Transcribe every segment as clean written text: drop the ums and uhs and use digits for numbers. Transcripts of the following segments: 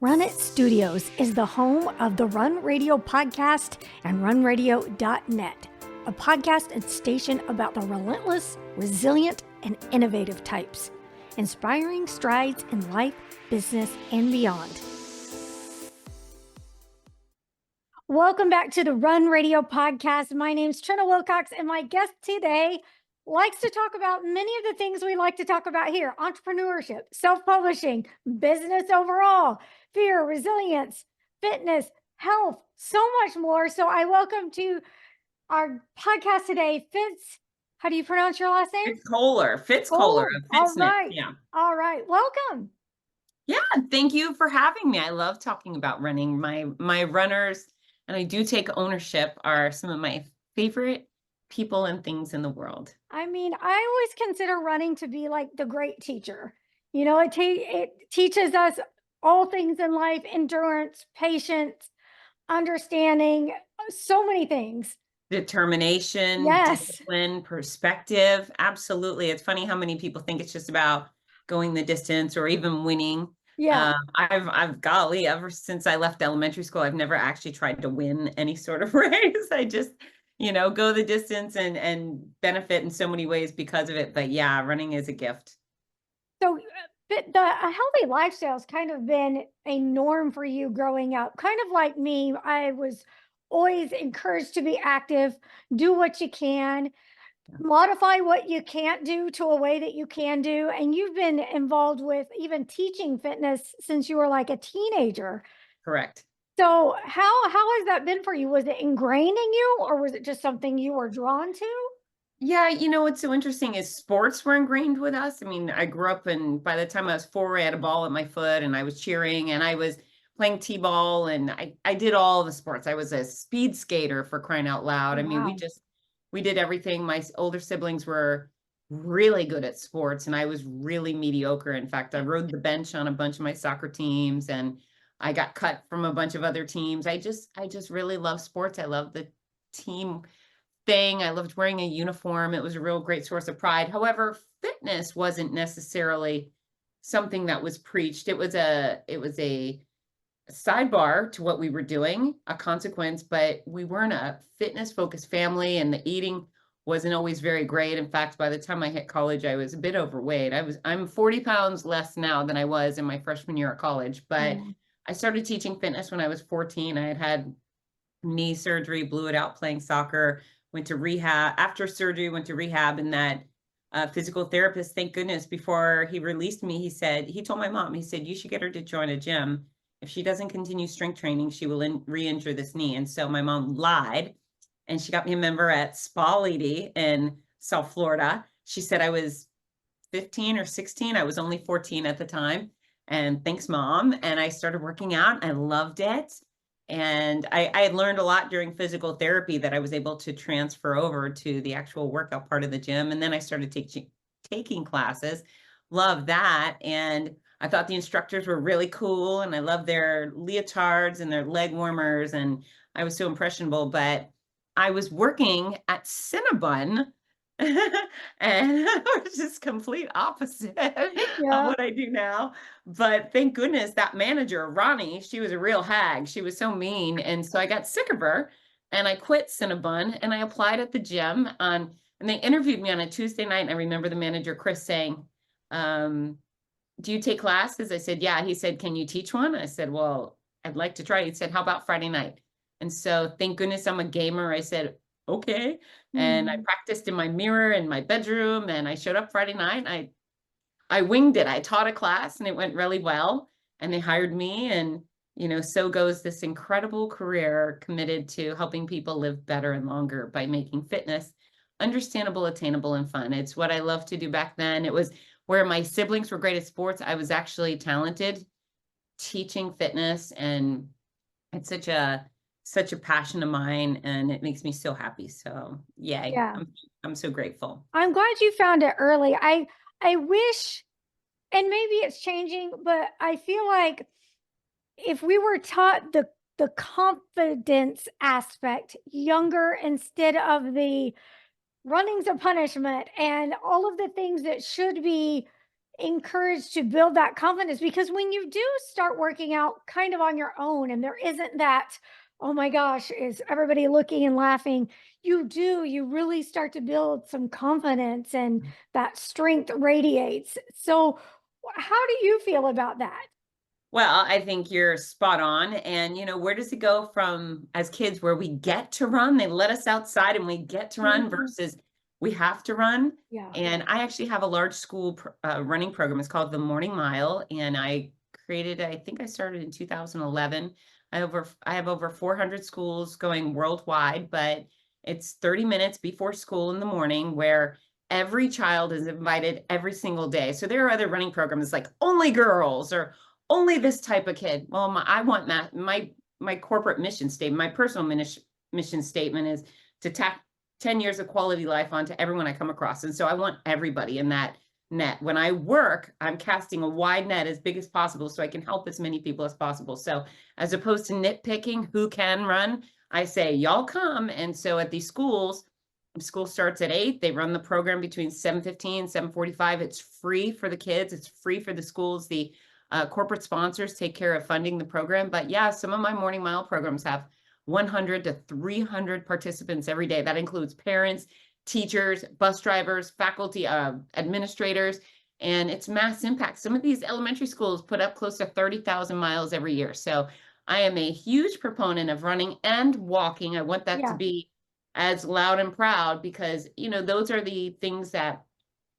Run It Studios is the home of the Run Radio podcast and runradio.net, a podcast and station about the relentless, resilient, and innovative types, inspiring strides in life, business, and beyond. Welcome back to the Run Radio podcast. My name's Trina Wilcox, and my guest today likes to talk about many of the things we like to talk about here: entrepreneurship, self-publishing, business overall, fear, resilience, fitness, health, so much more. So I welcome to our podcast today, Fitz. How do you pronounce your last name? Fitz Koehler of All Fitzness. right. Yeah. All right. Welcome. Yeah. Thank you for having me. I love talking about running. My runners, and I do take ownership, are some of my favorite people and things in the world. I mean, I always consider running to be like the great teacher. You know, it teaches us all things in life: endurance, patience, understanding, so many things. Determination, Yes. discipline, perspective. Absolutely. It's funny how many people think it's just about going the distance or even winning. Yeah. I've golly, ever since I left elementary school, I've never actually tried to win any sort of race. I just, go the distance and benefit in so many ways because of it. But yeah, running is a gift. So, a healthy lifestyle's kind of been a norm for you growing up. Kind of like me, I was always encouraged to be active, do what you can, modify what you can't do to a way that you can do. And you've been involved with even teaching fitness since you were like a teenager. Correct. So how has that been for you? Was it ingrained in you, or was it just something you were drawn to? Yeah, what's so interesting is sports were ingrained with us. I mean, I grew up, and by the time I was 4, I had a ball at my foot and I was cheering and I was playing t-ball, and I did all the sports. I was a speed skater, for crying out loud. I mean, Wow. we did everything. My older siblings were really good at sports and I was really mediocre. In fact, I rode the bench on a bunch of my soccer teams and I got cut from a bunch of other teams. I just really love sports. I love the team thing. I loved wearing a uniform. It was a real great source of pride. However, fitness wasn't necessarily something that was preached. It was a sidebar to what we were doing, a consequence, but we weren't a fitness focused family, and the eating wasn't always very great. In fact, by the time I hit college, I was a bit overweight. I'm 40 pounds less now than I was in my freshman year at college, but I started teaching fitness when I was 14. I had knee surgery, blew it out playing soccer, went to rehab. After surgery, went to rehab, and that physical therapist, thank goodness, before he released me, he told my mom, he said, you should get her to join a gym. If she doesn't continue strength training, she will re-injure this knee. And so my mom lied, and she got me a member at Spa Lady in South Florida. She said I was 15 or 16. I was only 14 at the time. And thanks, Mom. And I started working out. I loved it. And I had learned a lot during physical therapy that I was able to transfer over to the actual workout part of the gym. And then I started taking classes. Love that. And I thought the instructors were really cool. And I loved their leotards and their leg warmers. And I was so impressionable. But I was working at Cinnabon. And it was just complete opposite of what I do now. But thank goodness that manager, Ronnie, she was a real hag. She was so mean. And so I got sick of her and I quit Cinnabon and I applied at the gym and they interviewed me on a Tuesday night. And I remember the manager, Chris, saying, do you take classes? I said, yeah. He said, can you teach one? I said, well, I'd like to try. He said, how about Friday night? And so thank goodness I'm a gamer. I said, okay. And I practiced in my mirror in my bedroom, and I showed up Friday night. I winged it. I taught a class and it went really well, and they hired me. And, so goes this incredible career committed to helping people live better and longer by making fitness understandable, attainable, and fun. It's what I loved to do back then. It was where my siblings were great at sports. I was actually talented teaching fitness, and it's such a passion of mine, and it makes me so happy. So yay. Yeah. I'm so grateful. I'm glad you found it early. I wish, and maybe it's changing, but I feel like if we were taught the confidence aspect younger, instead of the running's a punishment and all of the things that should be encouraged to build that confidence? Because when you do start working out kind of on your own and there isn't that, oh my gosh, is everybody looking and laughing? You really start to build some confidence and that strength radiates. So, how do you feel about that? Well, I think you're spot on. And, where does it go from as kids where we get to run? They let us outside and we get to run Mhm. versus we have to run. Yeah. And I actually have a large school running program. It's called the Morning Mile. And I think I started in 2011. I have over 400 schools going worldwide, but it's 30 minutes before school in the morning where every child is invited every single day. So there are other running programs like only girls or only this type of kid. Well, I want my corporate mission statement, my personal mission statement is to tack 10 years of quality life onto everyone I come across. And so I want everybody in that net. When I work, I'm casting a wide net as big as possible so I can help as many people as possible. So as opposed to nitpicking who can run, I say, y'all come. And so at these schools, school starts at 8. They run the program between 7:15, 7:45. It's free for the kids. It's free for the schools. The corporate sponsors take care of funding the program. But yeah, some of my Morning Mile programs have 100 to 300 participants every day. That includes parents, teachers, bus drivers, faculty, administrators, and it's mass impact. Some of these elementary schools put up close to 30,000 miles every year. So I am a huge proponent of running and walking. I want that to Yeah. be as loud and proud because, those are the things that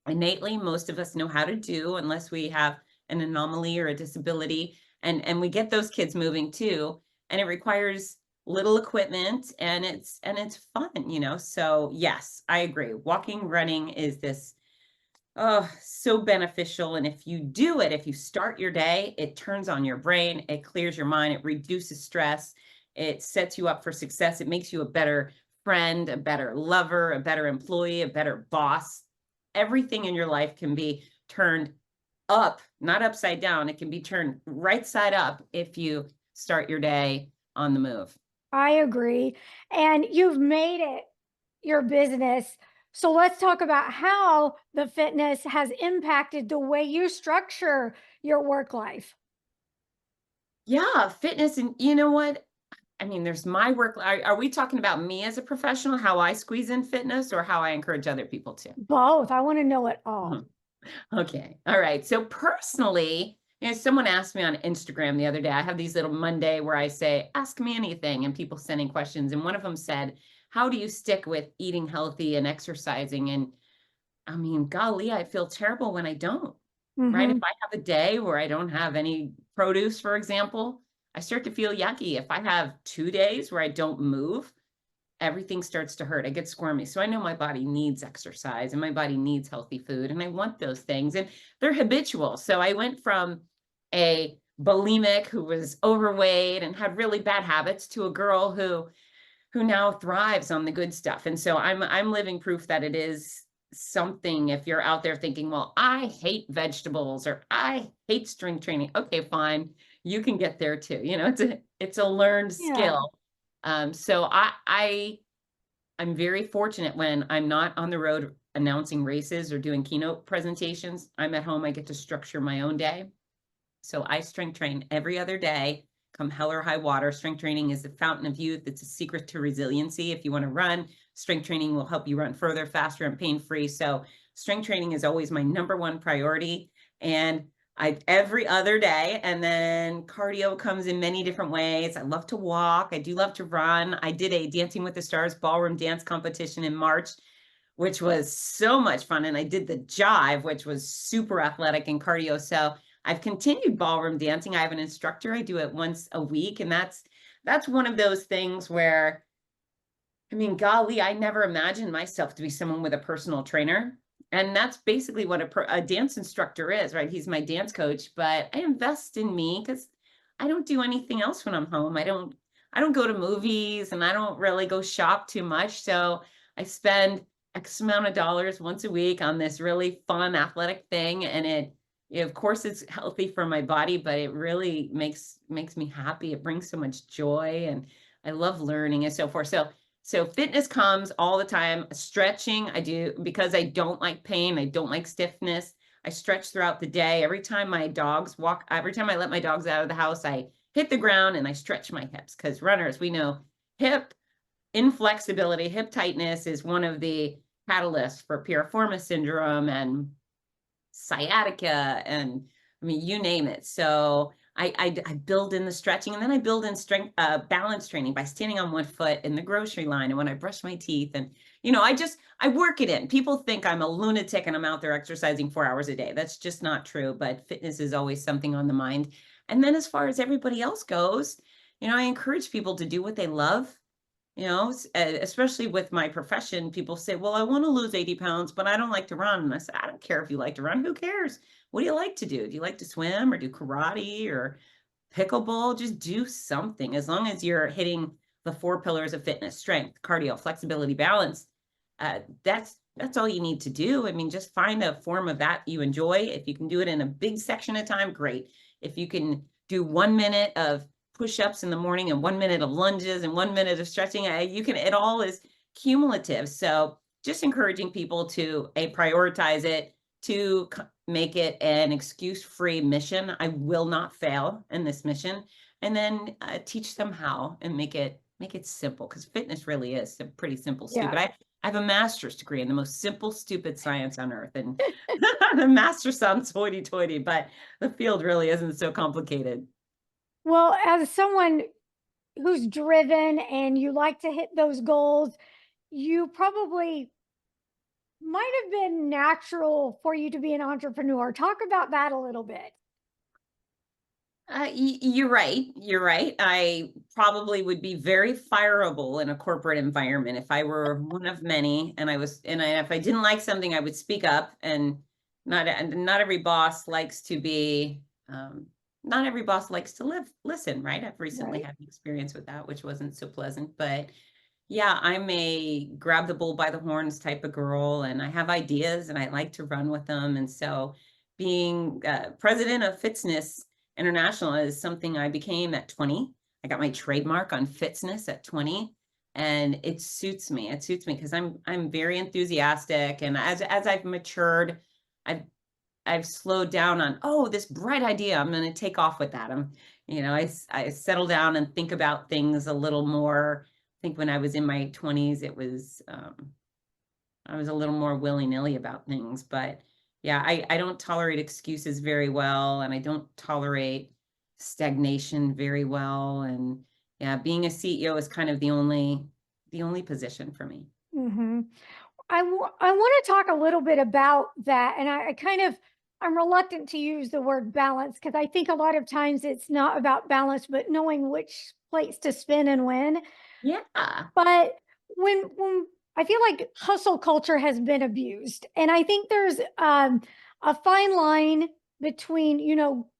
innately most of us know how to do you we have an anomaly or a disability, and we get those kids moving too, and it requires little equipment and it's fun, so yes, I agree, walking, running is this, oh, so beneficial. And if you do it, if you start your day, it turns on your brain, it clears your mind, it reduces stress, it sets you up for success, it makes you a better friend, a better lover, a better employee, a better boss. Everything in your life can be turned up, not upside down. It can be turned right side up if you start your day on the move. I agree. And you've made it your business. So let's talk about how the fitness has impacted the way you structure your work life. Yeah, fitness. And you know what? I mean, there's my work. Are we talking about me as a professional, how I squeeze in fitness, or how I encourage other people to? Both. I want to know it all. Mhm. Okay. All right. So personally, someone asked me on Instagram the other day, I have these little Monday where I say, ask me anything, and people sending questions. And one of them said, how do you stick with eating healthy and exercising? And I mean, golly, I feel terrible when I don't, right? If Hmm. I have a day where I don't have any produce, for example, I start to feel yucky. If I have 2 days where I don't move, everything starts to hurt. I get squirmy. So I know my body needs exercise and my body needs healthy food, and I want those things, and they're habitual. So I went from a bulimic who was overweight and had really bad habits to a girl who now thrives on the good stuff. And so I'm living proof that it is something. If you're out there thinking, well, I hate vegetables or I hate strength training, okay, fine, you can get there too. It's a learned Yeah. skill. So I'm very fortunate when I'm not on the road announcing races or doing keynote presentations. I'm at home, I get to structure my own day. So I strength train every other day, come hell or high water. Strength training is the fountain of youth. It's a secret to resiliency. If you want to run, strength training will help you run further, faster, and pain-free. So strength training is always my number one priority. And every other day, and then cardio comes in many different ways. I love to walk. I do love to run. I did a Dancing with the Stars ballroom dance competition in March, which was so much fun. And I did the jive, which was super athletic and cardio. So I've continued ballroom dancing. I have an instructor. I do it once a week. And that's one of those things where, I mean, golly, I never imagined myself to be someone with a personal trainer. And that's basically what a dance instructor is, right? He's my dance coach, but I invest in me because I don't do anything else when I'm home. I don't go to movies and I don't really go shop too much. So I spend X amount of dollars once a week on this really fun athletic thing. And of course it's healthy for my body, but it really makes me happy. It brings so much joy, and I love learning and so forth. So fitness comes all the time. Stretching, I do because I don't like pain. I don't like stiffness. I stretch throughout the day. Every time I let my dogs out of the house, I hit the ground and I stretch my hips, because runners, we know hip inflexibility, hip tightness is one of the catalysts for piriformis syndrome and sciatica, and I mean, you name it. So I build in the stretching, and then I build in strength, balance training by standing on one foot in the grocery line and when I brush my teeth. And, I work it in. People think I'm a lunatic and I'm out there exercising 4 hours a day. That's just not true, but fitness is always something on the mind. And then as far as everybody else goes, I encourage people to do what they love. Especially with my profession, people say, well, I want to lose 80 pounds, but I don't like to run. And I said, I don't care if you like to run. Who cares? What do you like to do? Do you like to swim or do karate or pickleball? Just do something. As long as you're hitting the 4 pillars of fitness: strength, cardio, flexibility, balance. That's all you need to do. I mean, just find a form of that you enjoy. If you can do it in a big section of time, great. If you can do 1 minute of push-ups in the morning and 1 minute of lunges and 1 minute of stretching, it all is cumulative. So just encouraging people to prioritize it, to make it an excuse-free mission. I will not fail in this mission. And then teach them how, and make it simple, because fitness really is pretty simple, stupid. Yeah. I have a master's degree in the most simple, stupid science on earth. And the master sounds hoity-toity, but the field really isn't so complicated. Well, as someone who's driven and you like to hit those goals, you probably might have been natural for you to be an entrepreneur. Talk about that a little bit. You're right. You're right. I probably would be very fireable in a corporate environment if I were one of many, and if I didn't like something, I would speak up. And not every boss likes to be, not every boss likes to listen, right? I've recently had an experience with that, which wasn't so pleasant, but yeah, I'm a grab the bull by the horns type of girl, and I have ideas and I like to run with them. And so being president of Fitzness International is something I became at 20. I got my trademark on Fitzness at 20, and it suits me. It suits me because I'm very enthusiastic, and as I've matured, I've slowed down on, this bright idea, I'm going to take off with that. I settle down and think about things a little more. I think when I was in my 20s, it was I was a little more willy-nilly about things. But yeah, I don't tolerate excuses very well, and I don't tolerate stagnation very well. And yeah, being a CEO is kind of the only position for me. Mm-hmm. I want to talk a little bit about that. And I'm reluctant to use the word balance, because I think a lot of times it's not about balance, but knowing which plates to spin and when. Yeah. But when I feel like hustle culture has been abused, and I think there's a fine line between,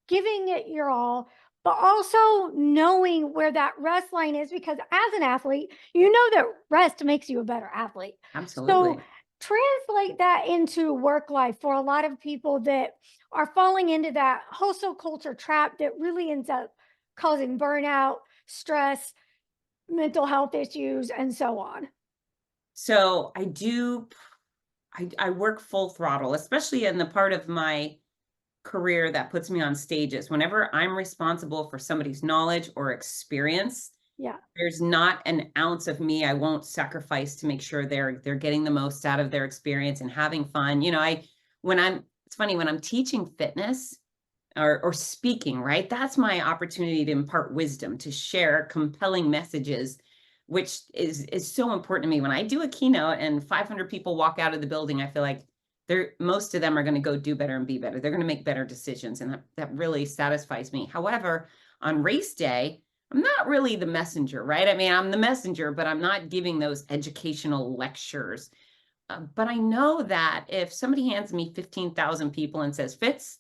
giving it your all, but also knowing where that rest line is, because as an athlete, that rest makes you a better athlete. Absolutely. So translate that into work life for a lot of people that are falling into that hustle culture trap that really ends up causing burnout, stress, mental health issues, and so on. So I work full throttle, especially in the part of my career that puts me on stages. Whenever I'm responsible for somebody's knowledge or experience, Yeah. there's not an ounce of me I won't sacrifice to make sure they're getting the most out of their experience and having fun. It's funny, when I'm teaching fitness or speaking, right? That's my opportunity to impart wisdom, to share compelling messages, which is so important to me. When I do a keynote and 500 people walk out of the building, I feel like most of them are going to go do better and be better. They're going to make better decisions. And that really satisfies me. However, on race day, I'm not really the messenger, right? I mean, I'm the messenger, but I'm not giving those educational lectures. But I know that if somebody hands me 15,000 people and says, Fitz,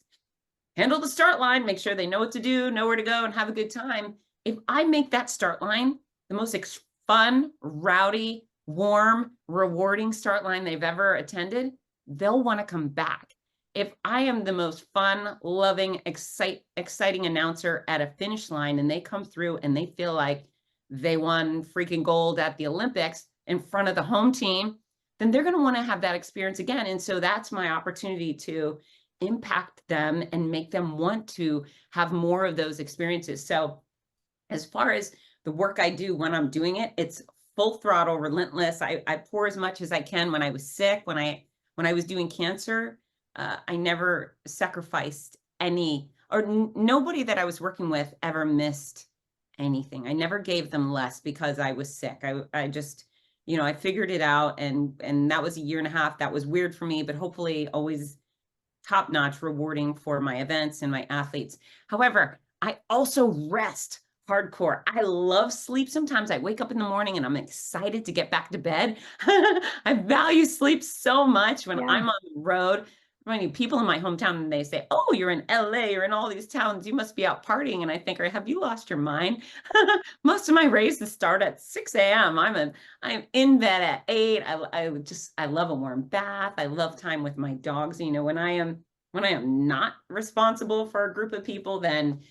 handle the start line, make sure they know what to do, know where to go, and have a good time. If I make that start line the most fun, rowdy, warm, rewarding start line they've ever attended, they'll want to come back. If I am the most fun, loving, exciting announcer at a finish line, and they come through and they feel like they won freaking gold at the Olympics in front of the home team, then they're going to want to have that experience again. And so that's my opportunity to impact them and make them want to have more of those experiences. So as far as the work I do when I'm doing it, it's full throttle, relentless. I pour as much as I can. When I was sick, when I was doing cancer, I never sacrificed any, or nobody that I was working with ever missed anything. I never gave them less because I was sick. I just, I figured it out, and that was a year and a half. That was weird for me, but hopefully always top-notch, rewarding for my events and my athletes. However, I also rest hardcore. I love sleep. Sometimes I wake up in the morning and I'm excited to get back to bed. I value sleep so much when I'm on the road. Many people in my hometown, and they say, "Oh, you're in LA, you're in all these towns, you must be out partying." And I think, have you lost your mind? Most of my races start at 6 a.m. I'm in bed at 8. I love a warm bath. I love time with my dogs. When I am not responsible for a group of people, then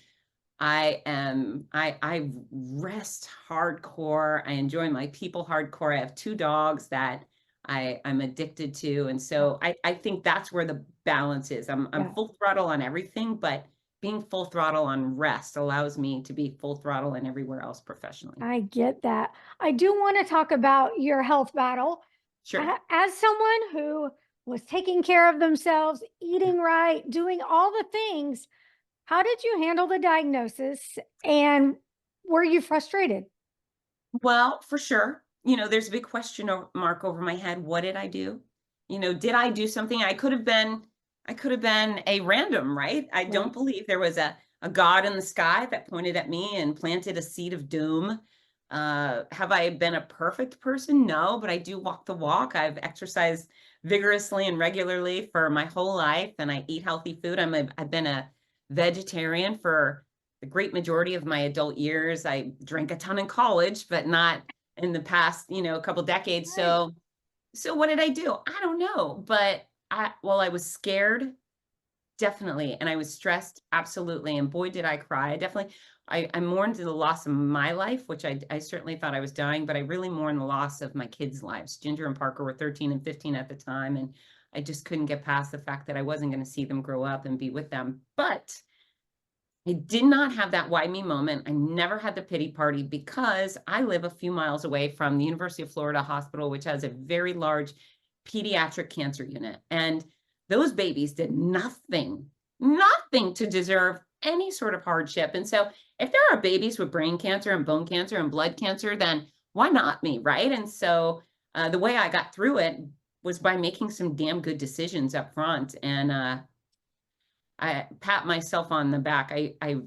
I rest hardcore. I enjoy my people hardcore. I have 2 dogs that I'm addicted to. And so I think that's where the balance is. I'm full throttle on everything, but being full throttle on rest allows me to be full throttle and everywhere else professionally. I get that. I do want to talk about your health battle. Sure. As someone who was taking care of themselves, eating right, doing all the things, how did you handle the diagnosis, and were you frustrated? Well, for sure. There's a big question mark over my head. What did I do? Did I do something? I could have been a random, right? I don't believe there was a God in the sky that pointed at me and planted a seed of doom. Have I been a perfect person? No, but I do walk the walk. I've exercised vigorously and regularly for my whole life, and I eat healthy food. I've been a vegetarian for the great majority of my adult years. I drank a ton in college, but not in the past, a couple decades. So what did I do? I don't know. But I was scared, definitely. And I was stressed, absolutely. And boy, did I cry. I mourned the loss of my life, which I certainly thought I was dying, but I really mourned the loss of my kids' lives. Ginger and Parker were 13 and 15 at the time. And I just couldn't get past the fact that I wasn't going to see them grow up and be with them. But I did not have that why me moment. I never had the pity party because I live a few miles away from the University of Florida Hospital, which has a very large pediatric cancer unit. And those babies did nothing to deserve any sort of hardship. And so if there are babies with brain cancer and bone cancer and blood cancer, then why not me, right? And so the way I got through it was by making some damn good decisions up front. And I pat myself on the back. I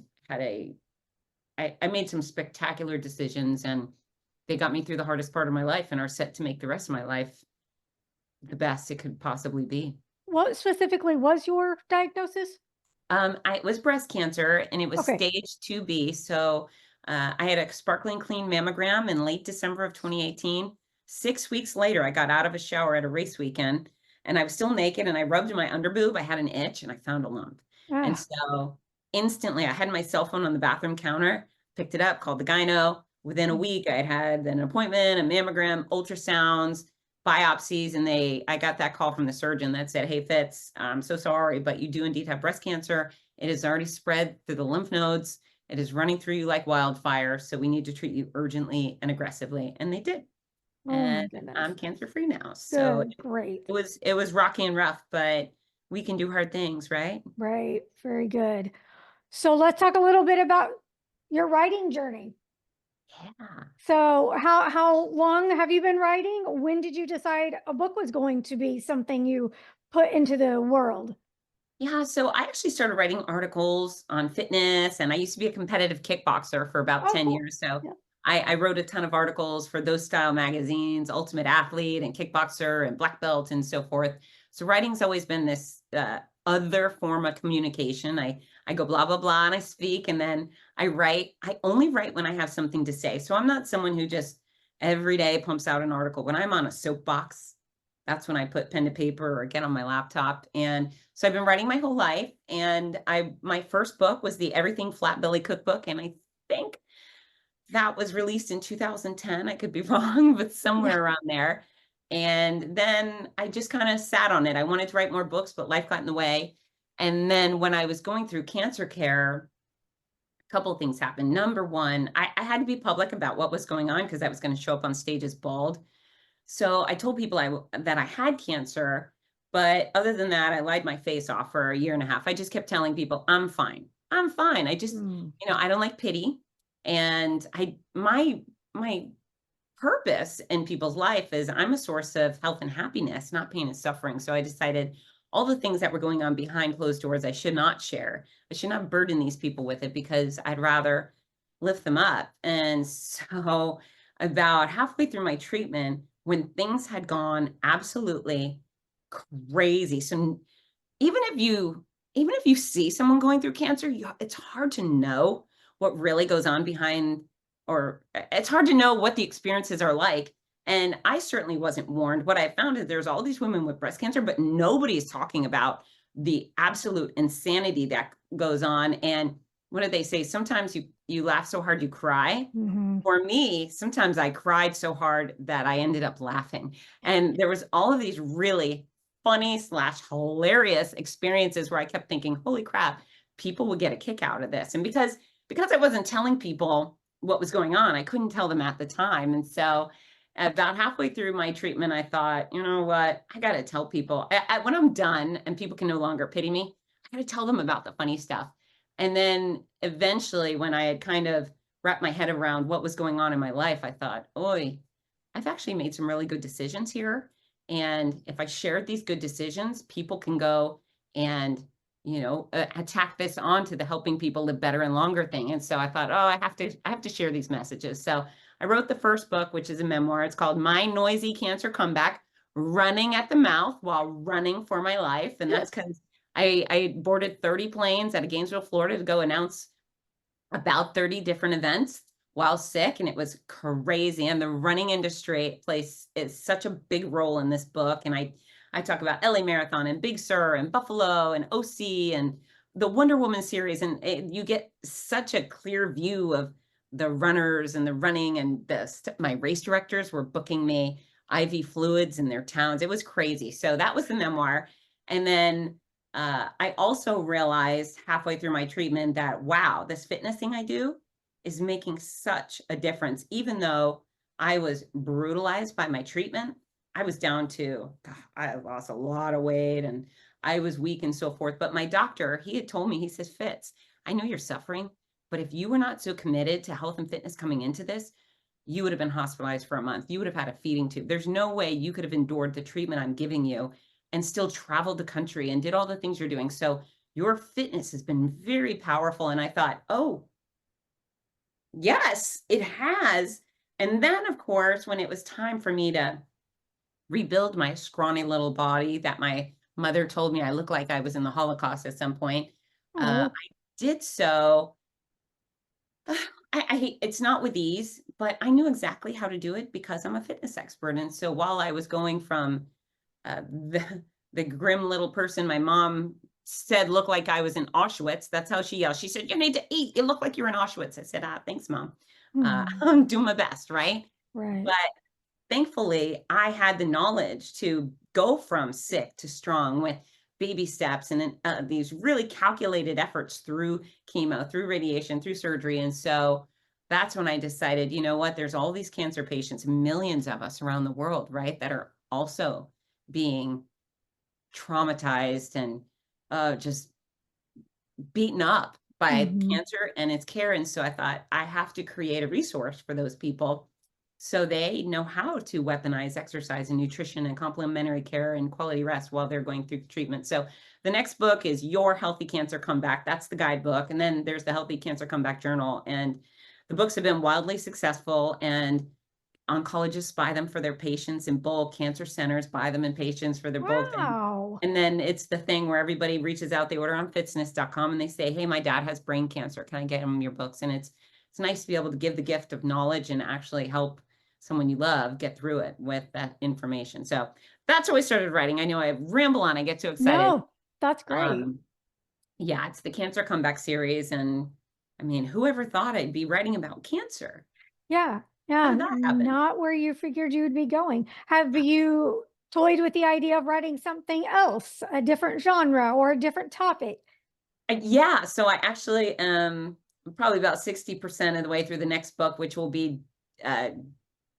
made some spectacular decisions, and they got me through the hardest part of my life and are set to make the rest of my life the best it could possibly be. What specifically was your diagnosis? It was breast cancer, and it was stage 2B. So I had a sparkling clean mammogram in late December of 2018. 6 weeks later, I got out of a shower at a race weekend, and I was still naked, and I rubbed my underboob. I had an itch, and I found a lump. And so instantly I had my cell phone on the bathroom counter, picked it up, called the gyno. Within a week, I had an appointment, a mammogram, ultrasounds, biopsies, and I got that call from the surgeon that said, "Hey, Fitz, I'm so sorry, but you do indeed have breast cancer. It has already spread through the lymph nodes. It is running through you like wildfire. So we need to treat you urgently and aggressively." And they did. And I'm cancer-free now. So great. It was rocky and rough, but we can do hard things, right? Right. Very good. So let's talk a little bit about your writing journey. Yeah. So how long have you been writing? When did you decide a book was going to be something you put into the world? Yeah, so I actually started writing articles on fitness, and I used to be a competitive kickboxer for about 10 years. So I wrote a ton of articles for those style magazines, Ultimate Athlete and Kickboxer and Black Belt and so forth. So writing's always been this other form of communication. I go blah, blah, blah, and I speak, and then I write. I only write when I have something to say. So I'm not someone who just every day pumps out an article. When I'm on a soapbox, that's when I put pen to paper or get on my laptop. And so I've been writing my whole life. And my first book was the Everything Flat Belly Cookbook. And I think that was released in 2010. I could be wrong, but somewhere around there. And then I just kind of sat on it. I wanted to write more books, but life got in the way. And then when I was going through cancer care, a couple of things happened. Number one, I had to be public about what was going on because I was going to show up on stage as bald. So I told people that I had cancer, but other than that, I lied my face off for a year and a half. I just kept telling people, I'm fine. I'm fine. I just, Mm. I don't like pity. And my purpose in people's life is I'm a source of health and happiness, not pain and suffering. So I decided all the things that were going on behind closed doors, I should not share. I should not burden these people with it because I'd rather lift them up. And so about halfway through my treatment, when things had gone absolutely crazy. So even if you see someone going through cancer, it's hard to know what really goes on behind, or it's hard to know what the experiences are like. And I certainly wasn't warned. What I found is there's all these women with breast cancer, but nobody's talking about the absolute insanity that goes on. And what do they say? Sometimes you laugh so hard you cry. Hmm. For me, sometimes I cried so hard that I ended up laughing. And there was all of these really funny / hilarious experiences where I kept thinking, holy crap, people would get a kick out of this. And because I wasn't telling people what was going on, I couldn't tell them at the time. And so about halfway through my treatment, I thought, you know what, I got to tell people when I'm done and people can no longer pity me, I got to tell them about the funny stuff. And then eventually, when I had kind of wrapped my head around what was going on in my life, I thought, oi, I've actually made some really good decisions here. And if I shared these good decisions, people can go and, attack this onto the helping people live better and longer thing. And so I thought, oh, I have to share these messages. So I wrote the first book, which is a memoir. It's called My Noisy Cancer Comeback, Running at the Mouth While Running for My Life. And that's because I boarded 30 planes out of Gainesville, Florida to go announce about 30 different events while sick, and it was crazy. And the running industry plays is such a big role in this book. And I talk about LA Marathon and Big Sur and Buffalo and OC and the Wonder Woman series, and you get such a clear view of the runners and the running. And my race directors were booking me IV fluids in their towns. It was crazy. So that was the memoir. And then I also realized halfway through my treatment that, wow, this fitness thing I do is making such a difference. Even though I was brutalized by my treatment, I was down to, I lost a lot of weight and I was weak and so forth. But my doctor, he had told me, he says, Fitz, I know you're suffering, but if you were not so committed to health and fitness coming into this, you would have been hospitalized for a month. You would have had a feeding tube. There's no way you could have endured the treatment I'm giving you and still traveled the country and did all the things you're doing. So your fitness has been very powerful. And I thought, oh, yes, it has. And then, of course, when it was time for me to rebuild my scrawny little body that my mother told me I looked like I was in the Holocaust at some point, I Oh, did so. I hate, it's not with ease, but I knew exactly how to do it because I'm a fitness expert. And so while I was going from the grim little person my mom said looked like I was in Auschwitz. That's how she yelled. She said, "You need to eat. You look like you're in Auschwitz." I said, thanks, Mom. hmm. I'm doing my best, right? Right. But thankfully, I had the knowledge to go from sick to strong with baby steps and these really calculated efforts through chemo, through radiation, through surgery. And so that's when I decided, you know what, there's all these cancer patients, millions of us around the world, right, that are also being traumatized and just beaten up by Hmm. cancer and its care. And so I thought I have to create a resource for those people so they know how to weaponize exercise and nutrition and complementary care and quality rest while they're going through the treatment. So the next book is Your Healthy Cancer Comeback. That's the guidebook. And then there's the Healthy Cancer Comeback Journal. And the books have been wildly successful, and oncologists buy them for their patients in bulk, cancer centers buy them in patients for their bulk. Wow. And then it's the thing where everybody reaches out, they order on fitzness.com and they say, hey, my dad has brain cancer. Can I get him your books? And it's nice to be able to give the gift of knowledge and actually help someone you love get through it with that information. So that's how I started writing. I know I ramble on, I get too excited. No, that's great. Um, yeah, it's the Cancer Comeback series. And I mean, whoever thought I'd be writing about cancer? Yeah. How Yeah. did that happen? Not where you figured you would be going. Have you toyed with the idea of writing something else, a different genre or a different topic? Yeah, so I actually am probably about 60% of the way through the next book, which will be uh,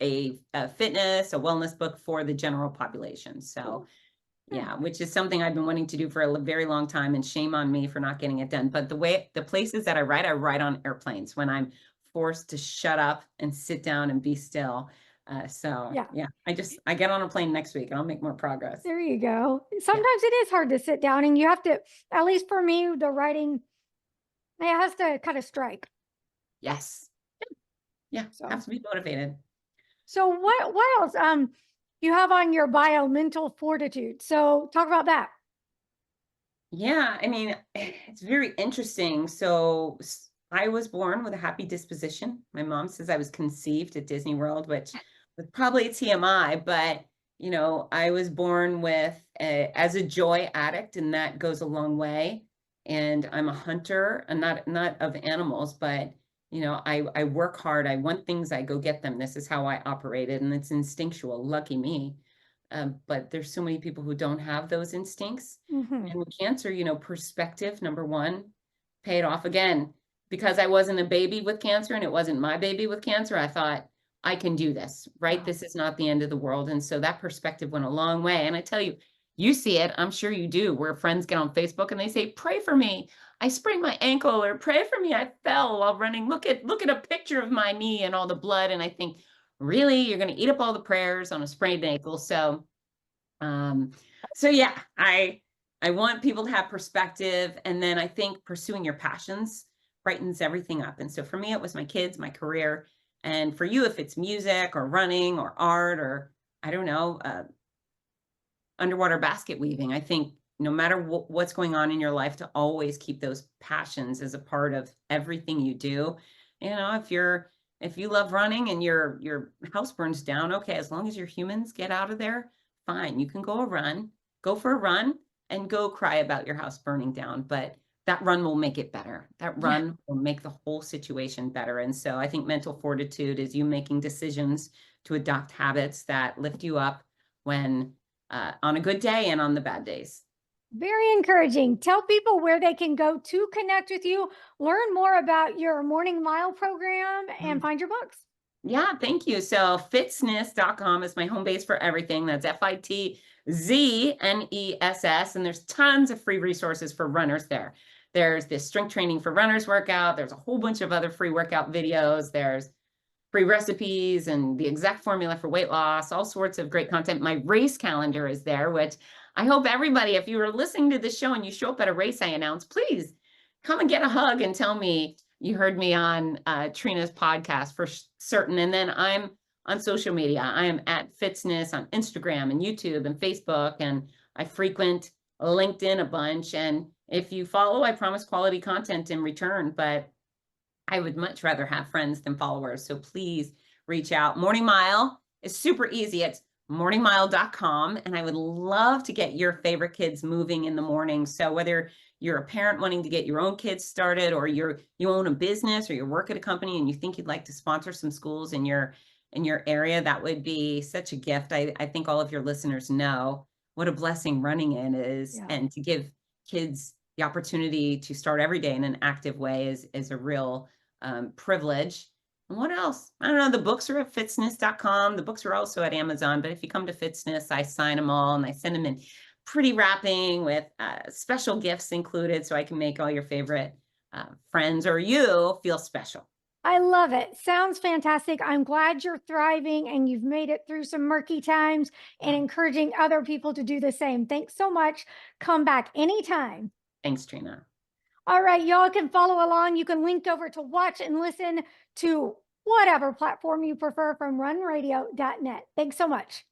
a fitness, a wellness book for the general population. So Cool. Yeah. yeah, which is something I've been wanting to do for a very long time, and shame on me for not getting it done. But the places that I write on airplanes when I'm forced to shut up and sit down and be still. So Yeah. yeah, I get on a plane next week and I'll make more progress. There you go. Yeah. Sometimes it is hard to sit down and you have to, at least for me, the writing, it has to kind of strike. Yes. Yeah. Have So, to be motivated. so what else? You have on your bio mental fortitude. So talk about that. Yeah, I mean, it's very interesting. So I was born with a happy disposition. My mom says I was conceived at Disney World, which was probably a TMI, but I was born with as a joy addict, and that goes a long way. And I'm a hunter, and not of animals, but I work hard. I want things, I go get them. This is how I operated, and it's instinctual. Lucky me. But there's so many people who don't have those instincts. Hmm. And with cancer, perspective, number one, paid off again. Because I wasn't a baby with cancer and it wasn't my baby with cancer, I thought, I can do this, right? Wow. This is not the end of the world. And so that perspective went a long way. And I tell you, you see it, I'm sure you do, where friends get on Facebook and they say, pray for me. I sprained my ankle, or pray for me. I fell while running. Look at a picture of my knee and all the blood. And I think, really, you're going to eat up all the prayers on a sprained ankle. Um, so yeah, I want people to have perspective, and then I think pursuing your passions brightens everything up. And so for me, it was my kids, my career, and for you, if it's music or running or art or I don't know, underwater basket weaving, I think no matter what's going on in your life, to always keep those passions as a part of everything you do. If you love running and your house burns down, okay, as long as your humans get out of there, fine. You can go for a run and go cry about your house burning down, but that run will make it better. That Yeah. run will make the whole situation better. And so I think mental fortitude is you making decisions to adopt habits that lift you up when on a good day and on the bad days. Very encouraging. Tell people where they can go to connect with you, learn more about your morning mile program, and Mm. find your books. Yeah, thank you. So fitzness.com is my home base for everything. That's FITZNESS. And there's tons of free resources for runners there. There's this strength training for runners workout. There's a whole bunch of other free workout videos. There's free recipes and the exact formula for weight loss, all sorts of great content. My race calendar is there, which I hope everybody, if you are listening to this show and you show up at a race I announce, please come and get a hug and tell me you heard me on Trina's podcast for certain. And then I'm on social media. I am at Fitzness on Instagram and YouTube and Facebook, and I frequent LinkedIn a bunch. And if you follow, I promise quality content in return. But I would much rather have friends than followers. So please reach out. Morning Mile is super easy. It's morningmile.com. And I would love to get your favorite kids moving in the morning. So whether you're a parent wanting to get your own kids started, or you own a business, or you work at a company and you think you'd like to sponsor some schools in your area, that would be such a gift. I think all of your listeners know what a blessing running in is, Yeah. and to give kids the opportunity to start every day in an active way is a real privilege. And what else? I don't know. The books are at fitzness.com. The books are also at Amazon. But if you come to Fitzness, I sign them all and I send them in pretty wrapping with special gifts included, so I can make all your favorite friends or you feel special. I love it. Sounds fantastic. I'm glad you're thriving and you've made it through some murky times and encouraging other people to do the same. Thanks so much. Come back anytime. Thanks, Trina. All right, y'all can follow along. You can link over to watch and listen to whatever platform you prefer from runradio.net. Thanks so much.